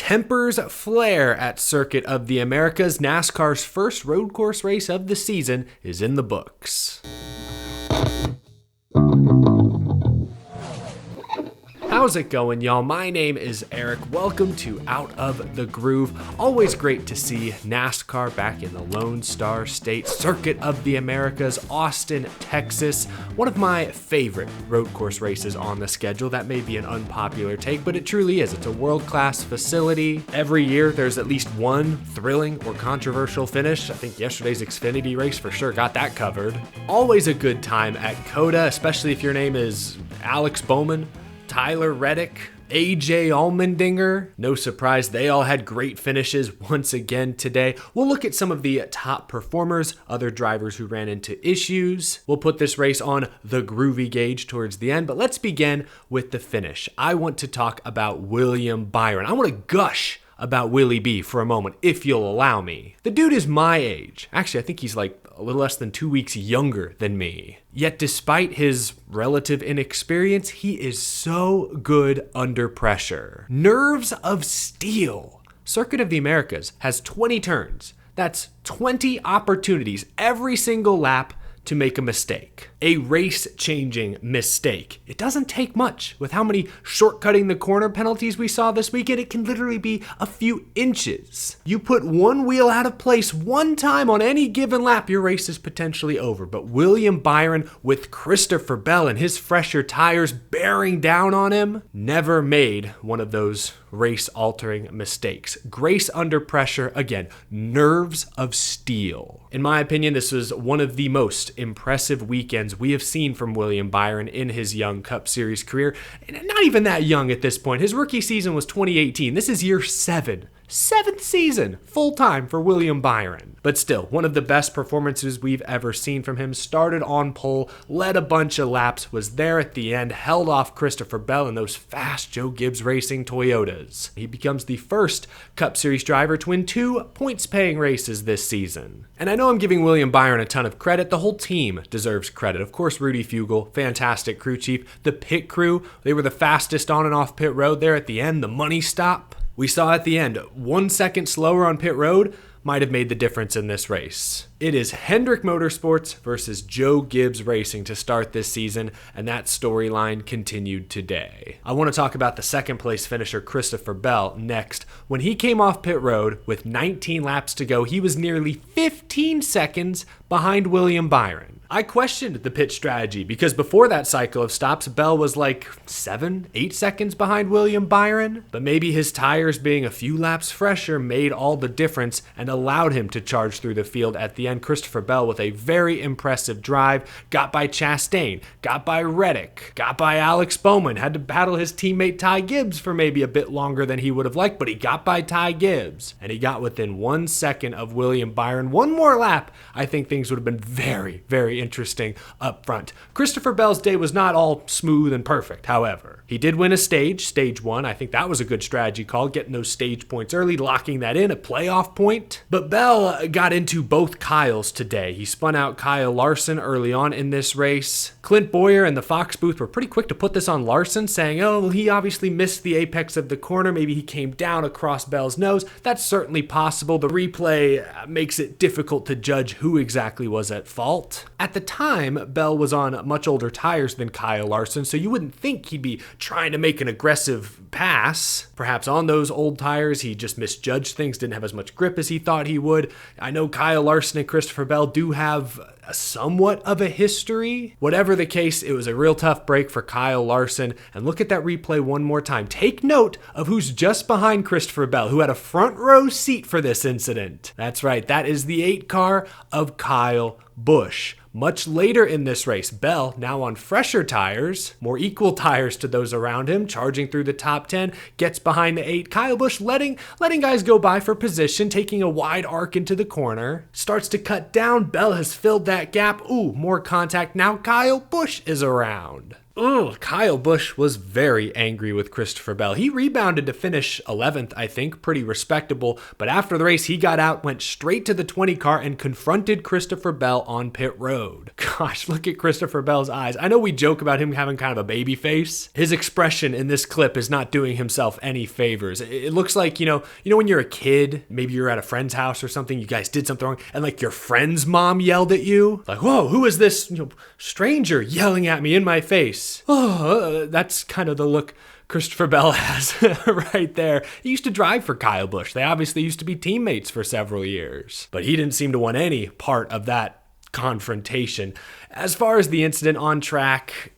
tempers flare at Circuit of the Americas. NASCAR's first road course race of the season is in the books. How's it going, y'all? My name is Eric. Welcome to Out of the Groove. Always great to see NASCAR back in the Lone Star State, Circuit of the Americas, Austin, Texas. One of my favorite road course races on the schedule. That may be an unpopular take, but it truly is. It's a world-class facility. Every year, there's at least one thrilling or controversial finish. I think yesterday's Xfinity race for sure got that covered. Always a good time at COTA, especially if your name is Alex Bowman, Tyler Reddick, AJ Allmendinger. No surprise, they all had great finishes once again today. We'll look at some of the top performers, other drivers who ran into issues. We'll put this race on the groovy gauge towards the end, but let's begin with the finish. I want to talk about William Byron. I want to gush about Willie B for a moment, if you'll allow me. The dude is my age. Actually, I think he's like a little less than 2 weeks younger than me. Yet despite his relative inexperience, he is so good under pressure. Nerves of steel. Circuit of the Americas has 20 turns. That's 20 opportunities every single lap to make a mistake. A race-changing mistake. It doesn't take much. With how many shortcutting the corner penalties we saw this weekend, it can literally be a few inches. You put one wheel out of place one time on any given lap, your race is potentially over. But William Byron, with Christopher Bell and his fresher tires bearing down on him, never made one of those race-altering mistakes. Grace under pressure, again, nerves of steel. In my opinion, this was one of the most impressive weekends we have seen from William Byron in his young Cup Series career. And not even that young at this point. His rookie season was 2018. This is year 7. 7th season, full-time for William Byron. But still, one of the best performances we've ever seen from him. Started on pole, led a bunch of laps, was there at the end, held off Christopher Bell in those fast Joe Gibbs Racing Toyotas. He becomes the first Cup Series driver to win 2 points-paying races this season. And I know I'm giving William Byron a ton of credit. The whole team deserves credit. Of course, Rudy Fugle, fantastic crew chief. The pit crew, they were the fastest on and off pit road there at the end. The money stop we saw at the end, 1 second slower on pit road, might have made the difference in this race. It is Hendrick Motorsports versus Joe Gibbs Racing to start this season, and that storyline continued today. I want to talk about the second place finisher Christopher Bell next. When he came off pit road with 19 laps to go, he was nearly 15 seconds behind William Byron. I questioned the pit strategy because before that cycle of stops, Bell was like 7-8 seconds behind William Byron, but maybe his tires being a few laps fresher made all the difference and allowed him to charge through the field at the end. Christopher Bell with a very impressive drive, got by Chastain, got by Reddick, got by Alex Bowman, had to battle his teammate Ty Gibbs for maybe a bit longer than he would have liked, but he got by Ty Gibbs, and he got within 1 second of William Byron. One more lap, I think things would have been very, very interesting up front. Christopher Bell's day was not all smooth and perfect, however. He did win a stage 1. I think that was a good strategy call, getting those stage points early, locking that in, a playoff point. But Bell got into both Kyles today. He spun out Kyle Larson early on in this race. Clint Boyer and the Fox booth were pretty quick to put this on Larson, saying, oh, well, he obviously missed the apex of the corner. Maybe he came down across Bell's nose. That's certainly possible. The replay makes it difficult to judge who exactly was at fault. At the time, Bell was on much older tires than Kyle Larson, so you wouldn't think he'd be trying to make an aggressive pass. Perhaps on those old tires, he just misjudged things, didn't have as much grip as he thought he would. I know Kyle Larson and Christopher Bell do have somewhat of a history. Whatever the case, it was a real tough break for Kyle Larson. And look at that replay one more time. Take note of who's just behind Christopher Bell, who had a front row seat for this incident. That's right, that is the 8 car of Kyle Busch. Much later in this race, Bell, now on fresher tires, more equal tires to those around him, charging through the top 10, gets behind the 8. Kyle Busch letting guys go by for position, taking a wide arc into the corner, starts to cut down. Bell has filled that gap. Ooh, more contact. Now Kyle Busch is around. Kyle Busch was very angry with Christopher Bell. He rebounded to finish 11th, I think, pretty respectable. But after the race, he got out, went straight to the 20 car, and confronted Christopher Bell on pit road. Gosh, look at Christopher Bell's eyes. I know we joke about him having kind of a baby face. His expression in this clip is not doing himself any favors. It looks like, you know when you're a kid, maybe you're at a friend's house or something, you guys did something wrong, and like your friend's mom yelled at you. Like, whoa, who is this stranger yelling at me in my face? That's kind of the look Christopher Bell has right there. He used to drive for Kyle Busch. They obviously used to be teammates for several years, but he didn't seem to want any part of that confrontation. As far as the incident on track,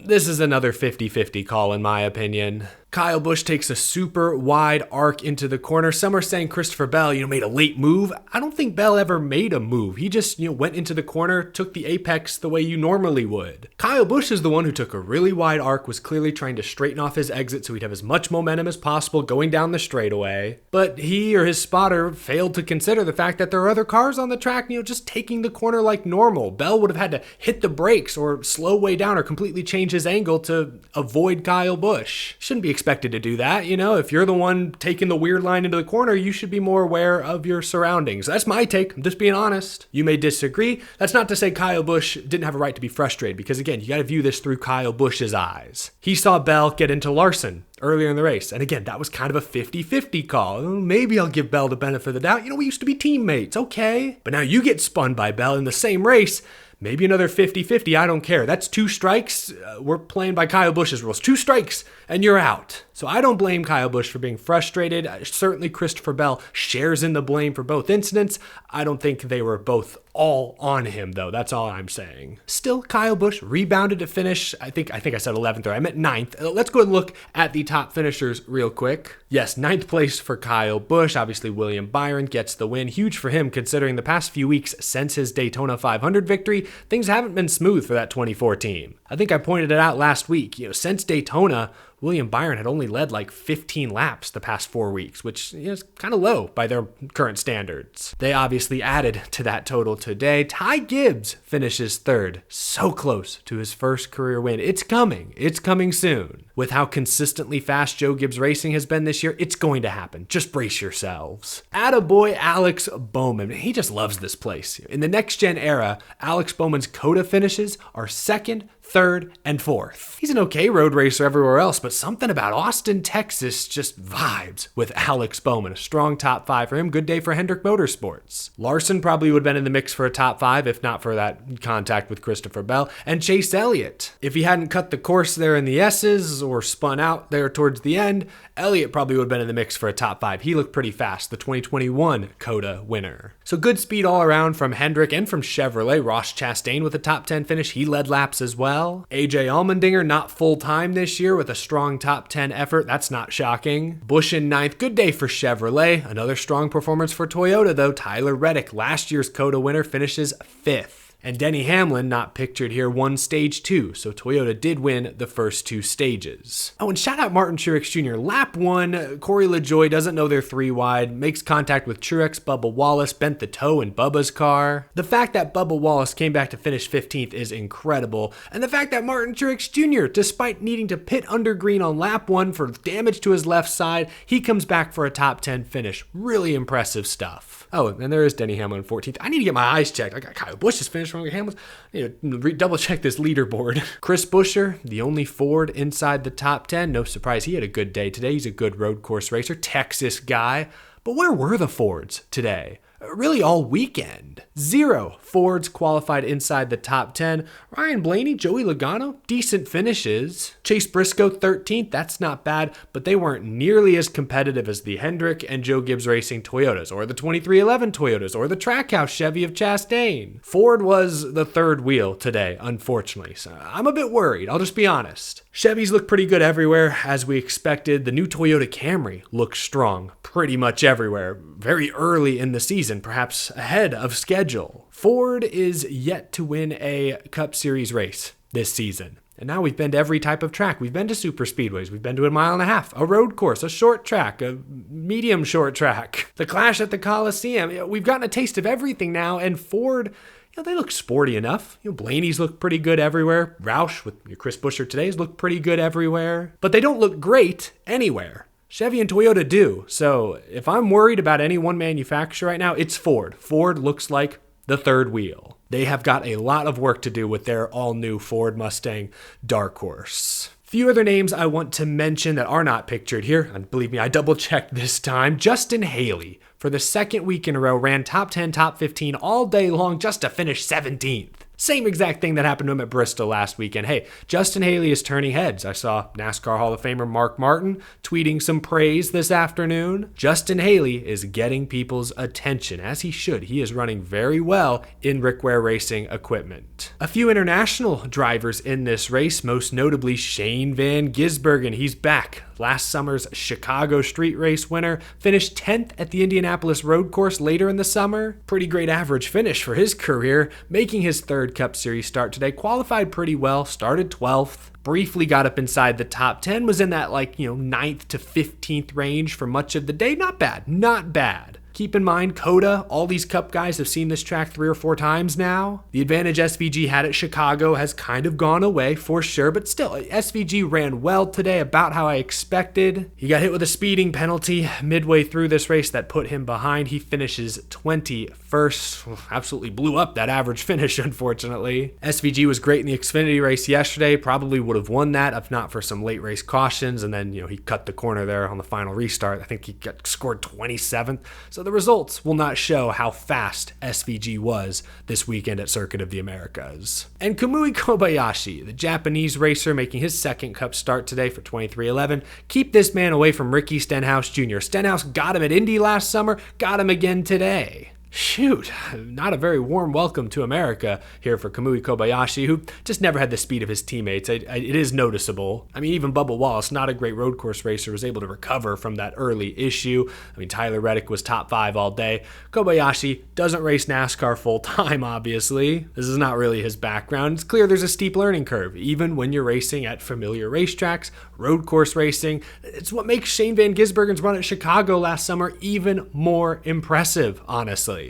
this is another 50-50 call in my opinion. Kyle Busch takes a super wide arc into the corner. Some are saying Christopher Bell, made a late move. I don't think Bell ever made a move. He just, went into the corner, took the apex the way you normally would. Kyle Busch is the one who took a really wide arc, was clearly trying to straighten off his exit so he'd have as much momentum as possible going down the straightaway. But he or his spotter failed to consider the fact that there are other cars on the track, just taking the corner like normal. Bell would have had to hit the brakes or slow way down or completely change his angle to avoid Kyle Busch. Shouldn't be expected to do that. If you're the one taking the weird line into the corner, you should be more aware of your surroundings. That's my take. I'm just being honest. You may disagree. That's not to say Kyle Busch didn't have a right to be frustrated, because again, you got to view this through Kyle Busch's eyes. He saw Bell get into Larson earlier in the race. And again, that was kind of a 50-50 call. Maybe I'll give Bell the benefit of the doubt. We used to be teammates. Okay. But now you get spun by Bell in the same race. Maybe another 50-50, I don't care. That's 2 strikes. We're playing by Kyle Busch's rules. 2 strikes and you're out. So I don't blame Kyle Busch for being frustrated. Certainly Christopher Bell shares in the blame for both incidents. I don't think they were both all on him though. That's all I'm saying. Still, Kyle Busch rebounded to finish. I think I said 11th or I meant 9th. Let's go and look at the top finishers real quick. Yes, 9th place for Kyle Busch. Obviously William Byron gets the win. Huge for him considering the past few weeks since his Daytona 500 victory, things haven't been smooth for that 24 team. I think I pointed it out last week. Since Daytona, William Byron had only led like 15 laps the past 4 weeks, which is kind of low by their current standards. They obviously added to that total today. Ty Gibbs finishes 3rd, so close to his first career win. It's coming soon. With how consistently fast Joe Gibbs Racing has been this year, it's going to happen. Just brace yourselves. Attaboy Alex Bowman. He just loves this place. In the next gen era, Alex Bowman's COTA finishes are 2nd, 3rd, and 4th. He's an okay road racer everywhere else, but something about Austin, Texas just vibes with Alex Bowman. A strong top 5 for him. Good day for Hendrick Motorsports. Larson probably would have been in the mix for a top 5 if not for that contact with Christopher Bell. And Chase Elliott. If he hadn't cut the course there in the S's or spun out there towards the end, Elliott probably would have been in the mix for a top 5. He looked pretty fast, the 2021 COTA winner. So good speed all around from Hendrick and from Chevrolet. Ross Chastain with a top 10 finish. He led laps as well. AJ Allmendinger not full-time this year with a strong top 10 effort. That's not shocking. Busch in 9th. Good day for Chevrolet. Another strong performance for Toyota though. Tyler Reddick, last year's COTA winner, finishes 5th. And Denny Hamlin, not pictured here, won stage 2, so Toyota did win the first 2 stages. Oh, and shout out Martin Truex Jr. Lap 1, Corey LaJoie doesn't know they're 3 wide, makes contact with Truex, Bubba Wallace, bent the toe in Bubba's car. The fact that Bubba Wallace came back to finish 15th is incredible, and the fact that Martin Truex Jr., despite needing to pit under green on lap 1 for damage to his left side, he comes back for a top 10 finish. Really impressive stuff. Oh, and there is Denny Hamlin 14th. I need to get my eyes checked. I got Kyle Busch's finish wrong. Hamlin. I need to double check this leaderboard. Chris Buescher, the only Ford inside the top 10. No surprise, he had a good day today. He's a good road course racer, Texas guy. But where were the Fords today? Really all weekend. 0 Fords qualified inside the top 10. Ryan Blaney, Joey Logano, decent finishes. Chase Briscoe 13th, that's not bad, but they weren't nearly as competitive as the Hendrick and Joe Gibbs Racing Toyotas, or the 2311 Toyotas, or the Trackhouse Chevy of Chastain. Ford was the 3rd wheel today, unfortunately, so I'm a bit worried, I'll just be honest. Chevys look pretty good everywhere, as we expected. The new Toyota Camry looks strong pretty much everywhere, very early in the season, perhaps ahead of schedule. Ford is yet to win a Cup Series race this season. And now we've been to every type of track. We've been to super speedways. We've been to a 1.5 miles, a road course, a short track, a medium short track, the Clash at the Coliseum. We've gotten a taste of everything now, and Ford they look sporty enough. Blaney's look pretty good everywhere. Roush with your Chris Buescher today's look pretty good everywhere. But they don't look great anywhere. Chevy and Toyota do. So if I'm worried about any one manufacturer right now, it's Ford. Ford looks like the third wheel. They have got a lot of work to do with their all-new Ford Mustang Dark Horse. Few other names I want to mention that are not pictured here, and believe me, I double-checked this time. Justin Haley, for the second week in a row, ran top 10, top 15 all day long just to finish 17th. Same exact thing that happened to him at Bristol last weekend. Hey, Justin Haley is turning heads. I saw NASCAR Hall of Famer Mark Martin tweeting some praise this afternoon. Justin Haley is getting people's attention, as he should. He is running very well in Rick Ware Racing equipment. A few international drivers in this race, most notably Shane Van Gisbergen. He's back. Last summer's Chicago street race winner, finished 10th at the Indianapolis road course later in the summer. Pretty great average finish for his career, making his third Cup Series start today. Qualified pretty well, started 12th. Briefly got up inside the top 10, was in that 9th to 15th range for much of the day. Not bad, not bad. Keep in mind, COTA, all these Cup guys have seen this track 3 or 4 times now. The advantage SVG had at Chicago has kind of gone away for sure, but still, SVG ran well today, about how I expected. He got hit with a speeding penalty midway through this race that put him behind. He finishes 21st. Absolutely blew up that average finish, unfortunately. SVG was great in the Xfinity race yesterday, probably would have won that if not for some late race cautions, and then, he cut the corner there on the final restart. I think he scored 27th. So the results will not show how fast SVG was this weekend at Circuit of the Americas. And Kamui Kobayashi, the Japanese racer making his second Cup start today for 23XI. Keep this man away from Ricky Stenhouse Jr. Stenhouse got him at Indy last summer, got him again today. Shoot, not a very warm welcome to America here for Kamui Kobayashi, who just never had the speed of his teammates. It is noticeable. Even Bubba Wallace, not a great road course racer, was able to recover from that early issue. Tyler Reddick was top 5 all day. Kobayashi doesn't race NASCAR full time, obviously. This is not really his background. It's clear there's a steep learning curve, even when you're racing at familiar racetracks, road course racing. It's what makes Shane Van Gisbergen's run at Chicago last summer even more impressive, honestly.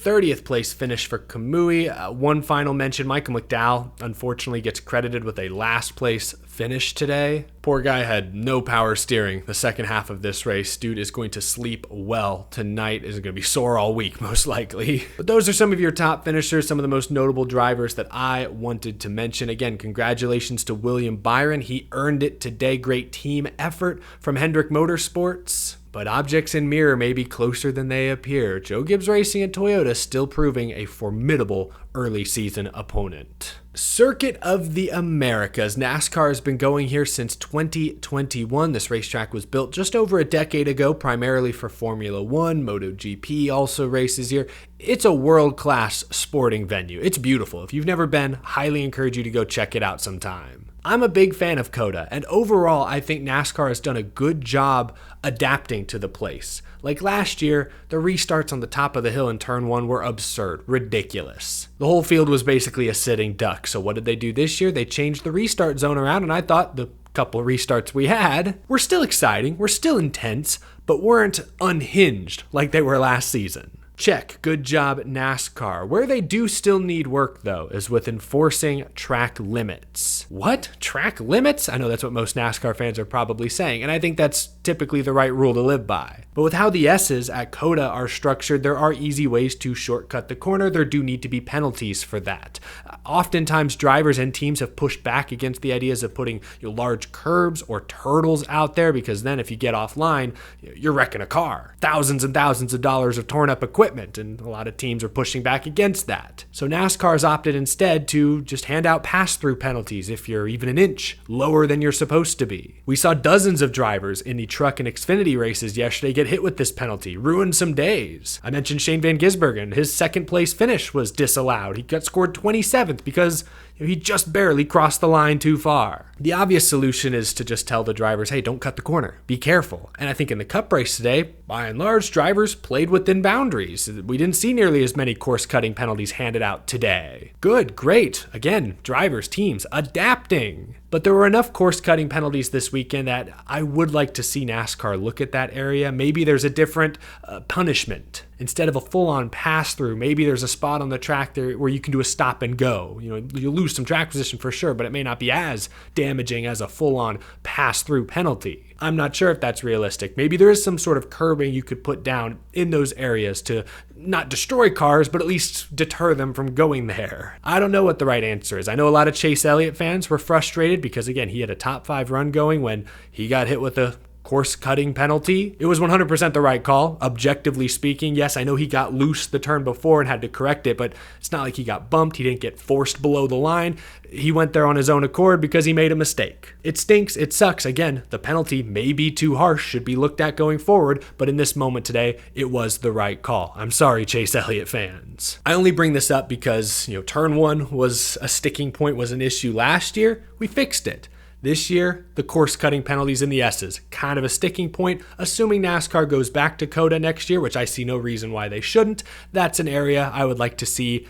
30th place finish for Kamui. One final mention, Michael McDowell unfortunately gets credited with a last place finish today. Poor guy had no power steering the second half of this race. Dude is going to sleep well tonight. Is going to be sore all week, most likely. But those are some of your top finishers, some of the most notable drivers that I wanted to mention. Again, congratulations to William Byron. He earned it today. Great team effort from Hendrick Motorsports. But objects in mirror may be closer than they appear. Joe Gibbs Racing at Toyota still proving a formidable early season opponent. Circuit of the Americas. NASCAR has been going here since 2021. This racetrack was built just over a decade ago, primarily for Formula One. MotoGP also races here. It's a world-class sporting venue. It's beautiful. If you've never been, highly encourage you to go check it out sometime. I'm a big fan of COTA, and overall, I think NASCAR has done a good job adapting to the place. Like last year, the restarts on the top of the hill in turn 1 were absurd, ridiculous. The whole field was basically a sitting duck, so what did they do this year? They changed the restart zone around, and I thought the couple of restarts we had were still exciting, were still intense, but weren't unhinged like they were last season. Check. Good job, NASCAR. Where they do still need work, though, is with enforcing track limits. What? Track limits? I know that's what most NASCAR fans are probably saying, and I think that's typically the right rule to live by. But with how the S's at COTA are structured, there are easy ways to shortcut the corner. There do need to be penalties for that. Oftentimes, drivers and teams have pushed back against the ideas of putting large curbs or turtles out there, because then if you get offline, you're wrecking a car. Thousands and thousands of dollars of torn up equipment, and a lot of teams are pushing back against that. So NASCAR's opted instead to just hand out pass-through penalties if you're even an inch lower than you're supposed to be. We saw dozens of drivers in the truck and Xfinity races yesterday get hit with this penalty, ruined some days. I mentioned Shane Van Gisbergen. His second place finish was disallowed. He got scored 27th because he just barely crossed the line too far. The obvious solution is to just tell the drivers, hey, don't cut the corner. Be careful. And I think in the Cup race today, by and large, drivers played within boundaries. We didn't see nearly as many course-cutting penalties handed out today. Good, great. Again, drivers, teams, adapting. But there were enough course-cutting penalties this weekend that I would like to see NASCAR look at that area. Maybe there's a different punishment instead of a full-on pass-through. Maybe there's a spot on the track there where you can do a stop and go. You lose some track position for sure, but it may not be as damaging as a full-on pass-through penalty. I'm not sure if that's realistic. Maybe there is some sort of curbing you could put down in those areas to not destroy cars, but at least deter them from going there. I don't know what the right answer is. I know a lot of Chase Elliott fans were frustrated because, again, he had a top 5 run going when he got hit with a course-cutting penalty. It was 100% the right call, objectively speaking. Yes, I know he got loose the turn before and had to correct it, but it's not like he got bumped. He didn't get forced below the line. He went there on his own accord because he made a mistake. It stinks. It sucks. Again, the penalty may be too harsh, should be looked at going forward, but in this moment today, it was the right call. I'm sorry, Chase Elliott fans. I only bring this up because, turn 1 was a sticking point, was an issue last year. We fixed it. This year, the course-cutting penalties in the S's, kind of a sticking point. Assuming NASCAR goes back to COTA next year, which I see no reason why they shouldn't, that's an area I would like to see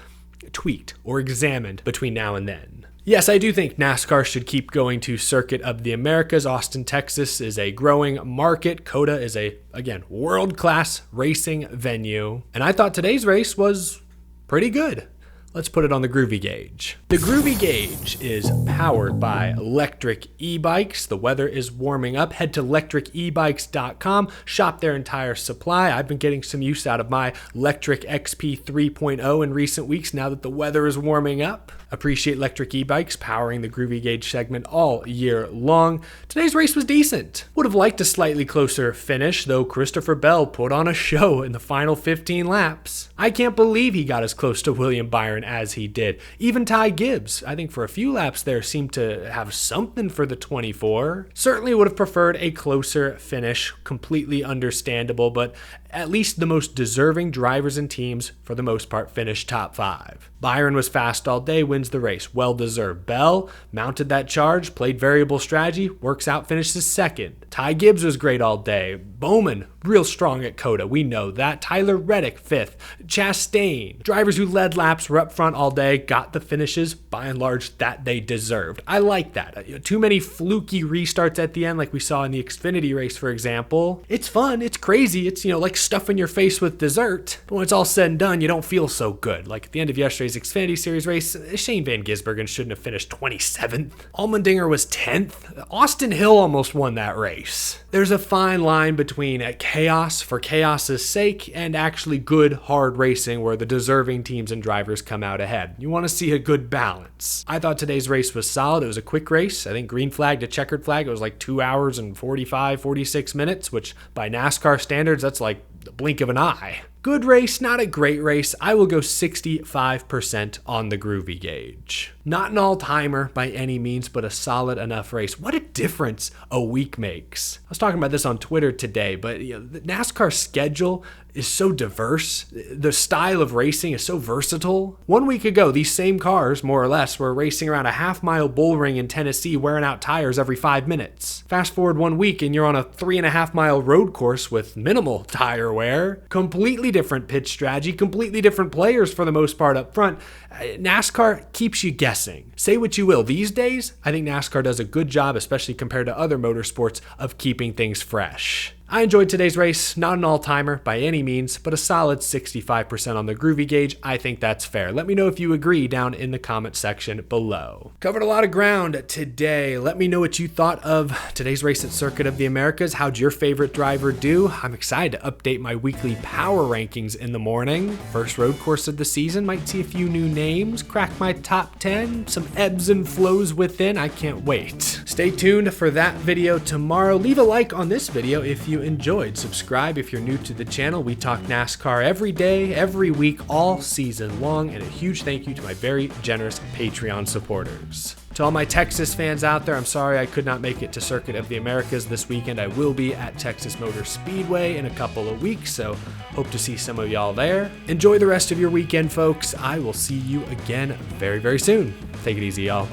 tweaked or examined between now and then. Yes, I do think NASCAR should keep going to Circuit of the Americas. Austin, Texas is a growing market. COTA is a, again, world-class racing venue. And I thought today's race was pretty good. Let's put it on the Groovy Gauge. The Groovy Gauge is powered by electric e-bikes. The weather is warming up. Head to electricebikes.com, shop their entire supply. I've been getting some use out of my Electric XP 3.0 in recent weeks now that the weather is warming up. Appreciate Electric e-bikes powering the Groovy Gauge segment all year long. Today's race was decent. Would have liked a slightly closer finish, though Christopher Bell put on a show in the final 15 laps. I can't believe he got as close to William Byron as he did. Even Ty Gibbs, I think for a few laps there, seemed to have something for the 24. Certainly would have preferred a closer finish, completely understandable, but at least the most deserving drivers and teams, for the most part, finished top 5. Byron was fast all day, wins the race. Well deserved. Bell mounted that charge, played variable strategy, works out, finishes second. Ty Gibbs was great all day. Bowman, real strong at COTA. We know that. Tyler Reddick, 5th. Chastain. Drivers who led laps were up front all day, got the finishes, by and large, that they deserved. I like that. Too many fluky restarts at the end, like we saw in the Xfinity race, for example. It's fun. It's crazy. It's, like stuffing your face with dessert. But when it's all said and done, you don't feel so good. Like at the end of yesterday's Xfinity Series race, Shane Van Gisbergen shouldn't have finished 27th. Allmendinger was 10th. Austin Hill almost won that race. There's a fine line between chaos for chaos's sake and actually good, hard racing where the deserving teams and drivers come out ahead. You want to see a good balance. I thought today's race was solid. It was a quick race. I think green flag to checkered flag, it was like 2 hours and 46 minutes, which by NASCAR standards, that's like the blink of an eye. Good race, not a great race. I will go 65% on the Groovy Gauge. Not an all-timer by any means, but a solid enough race. What a difference a week makes. I was talking about this on Twitter today, but the NASCAR schedule is so diverse. The style of racing is so versatile. 1 week ago, these same cars, more or less, were racing around a half-mile bull ring in Tennessee, wearing out tires every 5 minutes. Fast forward 1 week, and you're on a 3.5-mile road course with minimal tire wear. Completely different pitch strategy, completely different players for the most part up front. NASCAR keeps you guessing. Say what you will. These days, I think NASCAR does a good job, especially compared to other motorsports, of keeping things fresh. I enjoyed today's race, not an all-timer by any means, but a solid 65% on the Groovy Gauge. I think that's fair. Let me know if you agree down in the comment section below. Covered a lot of ground today. Let me know what you thought of today's race at Circuit of the Americas. How'd your favorite driver do? I'm excited to update my weekly power rankings in the morning. First road course of the season, might see a few new names, crack my top 10, some ebbs and flows within. I can't wait. Stay tuned for that video tomorrow. Leave a like on this video if you enjoyed. Subscribe if you're new to the channel. We talk NASCAR every day, every week, all season long, and a huge thank you to my very generous Patreon supporters. To all my Texas fans out there, I'm sorry I could not make it to Circuit of the Americas this weekend. I will be at Texas Motor Speedway in a couple of weeks, so hope to see some of y'all there. Enjoy the rest of your weekend, folks. I will see you again very, very soon. Take it easy, y'all.